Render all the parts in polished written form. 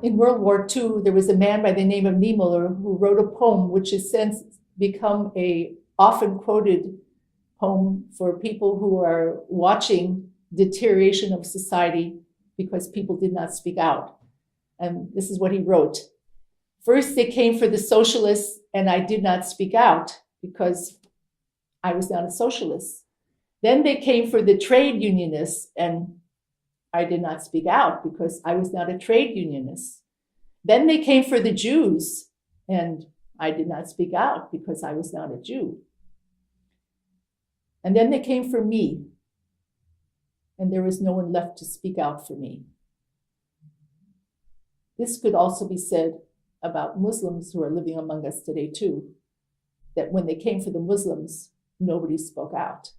in World War II, there was a man by the name of Niemöller who wrote a poem which has since become a often quoted poem for people who are watching deterioration of society because people did not speak out. And this is what he wrote. First, they came for the socialists, and I did not speak out because I was not a socialist. Then they came for the trade unionists, and I did not speak out because I was not a trade unionist. Then they came for the Jews, and I did not speak out because I was not a Jew. And then they came for me, and there was no one left to speak out for me. This could also be said about Muslims who are living among us today too, that when they came for the Muslims, nobody spoke out.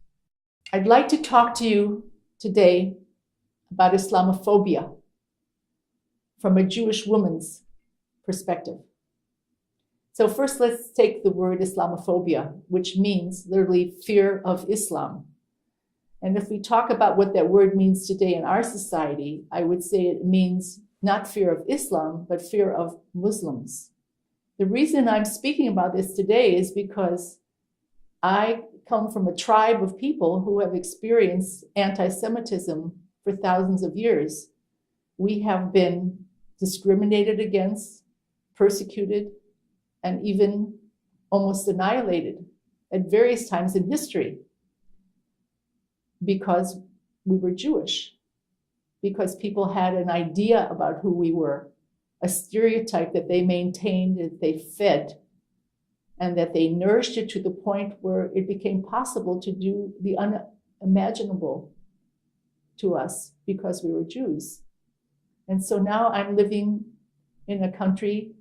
I'd like to talk to you today about Islamophobia from a Jewish woman's perspective. So first, let's take the word Islamophobia, which means literally fear of Islam. And if we talk about what that word means today in our society, I would say it means not fear of Islam, but fear of Muslims. The reason I'm speaking about this today is because I come from a tribe of people who have experienced anti-Semitism for thousands of years. We have been discriminated against, persecuted, and even almost annihilated at various times in history because we were Jewish, because people had an idea about who we were, a stereotype that they maintained, that they fed, and that they nourished it to the point where it became possible to do the unimaginable to us because we were Jews. And so now I'm living in a country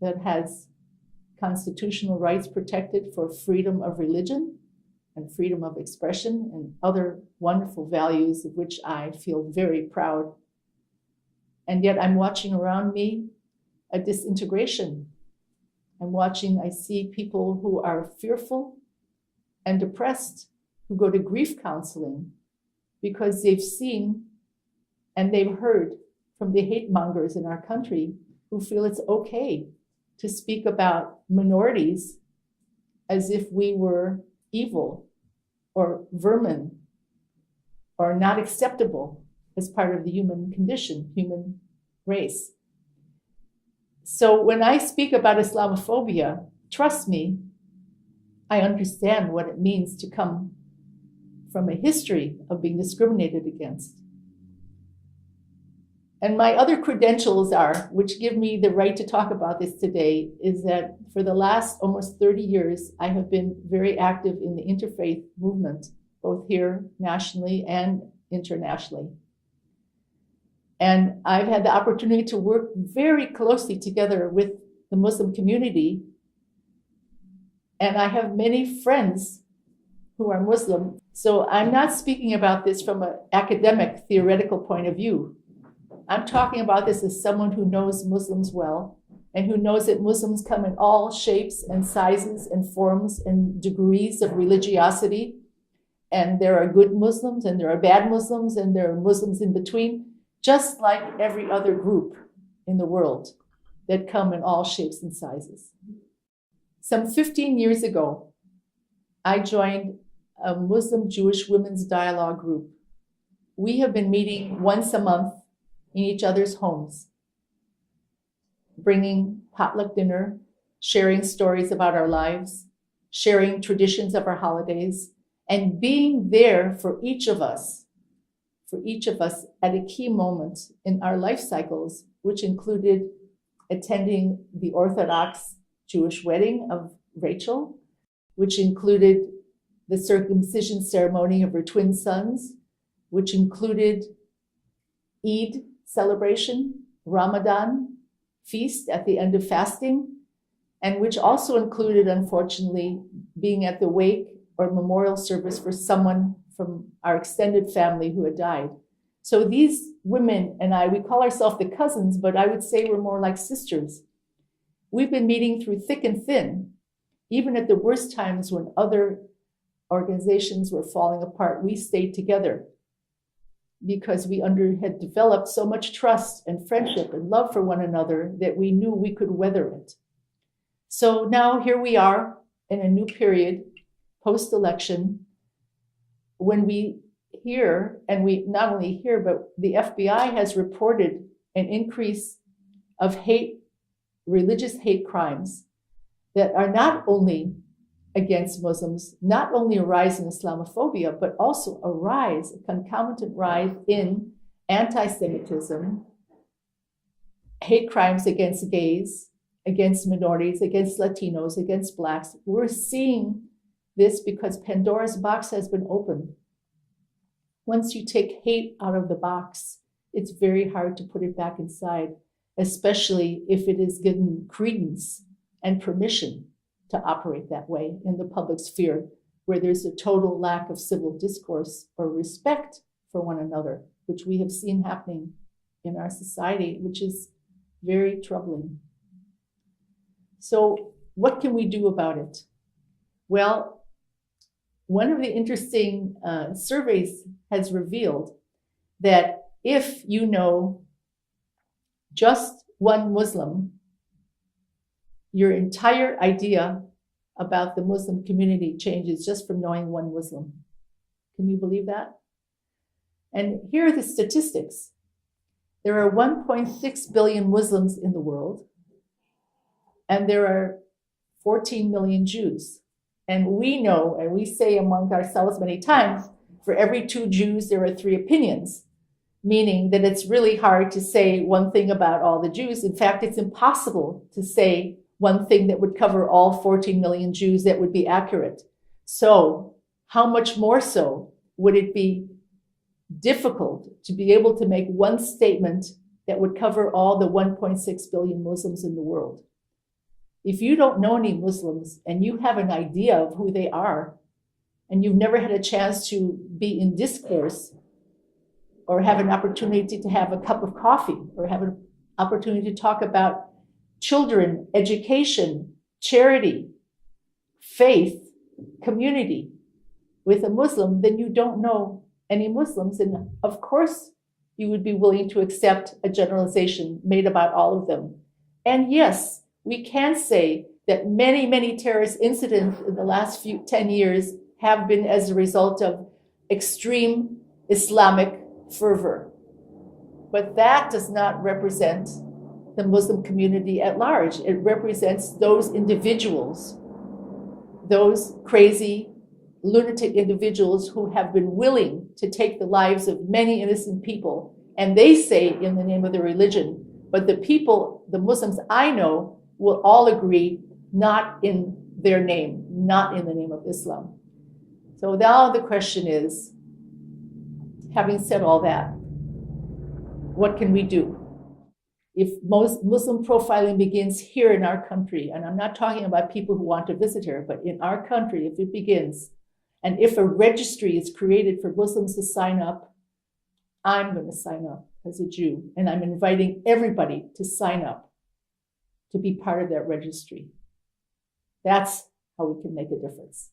that has constitutional rights protected for freedom of religion and freedom of expression and other wonderful values of which I feel very proud. And yet I'm watching around me a disintegration. I see people who are fearful and depressed, who go to grief counseling because they've seen and they've heard from the hate mongers in our country who feel it's okay to speak about minorities as if we were evil or vermin or not acceptable as part of the human condition, human race. So when I speak about Islamophobia, trust me, I understand what it means to come from a history of being discriminated against. And my other credentials are, which give me the right to talk about this today, is that for the last almost 30 years, I have been very active in the interfaith movement, both here nationally and internationally. And I've had the opportunity to work very closely together with the Muslim community. And I have many friends who are Muslim. So I'm not speaking about this from an academic, theoretical point of view. I'm talking about this as someone who knows Muslims well and who knows that Muslims come in all shapes and sizes and forms and degrees of religiosity. And there are good Muslims and there are bad Muslims and there are Muslims in between, just like every other group in the world that come in all shapes and sizes. Some 15 years ago, I joined a Muslim Jewish women's dialogue group. We have been meeting once a month in each other's homes, bringing potluck dinner, sharing stories about our lives, sharing traditions of our holidays, and being there for each of us at a key moment in our life cycles, which included attending the Orthodox Jewish wedding of Rachel, which included the circumcision ceremony of her twin sons, which included Eid celebration, Ramadan feast at the end of fasting, and which also included, unfortunately, being at the wake or memorial service for someone from our extended family who had died. So these women and I, we call ourselves the cousins, but I would say we're more like sisters. We've been meeting through thick and thin, even at the worst times when other organizations were falling apart, we stayed together. because we had developed so much trust and friendship and love for one another that we knew we could weather it. So now here we are in a new period, post-election, when we hear, and we not only hear, but the FBI has reported an increase of religious hate crimes that are not only against Muslims, not only a rise in Islamophobia, but also a concomitant rise in anti-Semitism, hate crimes against gays, against minorities, against Latinos, against Blacks. We're seeing this because Pandora's box has been opened. Once you take hate out of the box, it's very hard to put it back inside, especially if it is given credence and permission to operate that way in the public sphere, where there's a total lack of civil discourse or respect for one another, which we have seen happening in our society, which is very troubling. So what can we do about it? Well, one of the interesting surveys has revealed that if you know just one Muslim, your entire idea about the Muslim community changes just from knowing one Muslim. Can you believe that? And here are the statistics. There are 1.6 billion Muslims in the world, and there are 14 million Jews. And we know, and we say among ourselves many times, for every 2 Jews, there are 3 opinions, meaning that it's really hard to say one thing about all the Jews. In fact, it's impossible to say one thing that would cover all 14 million Jews that would be accurate. So how much more so would it be difficult to be able to make one statement that would cover all the 1.6 billion Muslims in the world? If you don't know any Muslims and you have an idea of who they are, and you've never had a chance to be in discourse or have an opportunity to have a cup of coffee or have an opportunity to talk about children, education, charity, faith, community with a Muslim, then you don't know any Muslims. And of course, you would be willing to accept a generalization made about all of them. And yes, we can say that many, many terrorist incidents in the last 10 years have been as a result of extreme Islamic fervor. But that does not represent the Muslim community at large. It represents those individuals, those crazy, lunatic individuals who have been willing to take the lives of many innocent people. And they say in the name of their religion, but the people, the Muslims I know, will all agree not in their name, not in the name of Islam. So now the question is, having said all that, what can we do? If most Muslim profiling begins here in our country, and I'm not talking about people who want to visit here, but in our country, if it begins, and if a registry is created for Muslims to sign up, I'm going to sign up as a Jew, and I'm inviting everybody to sign up to be part of that registry. That's how we can make a difference.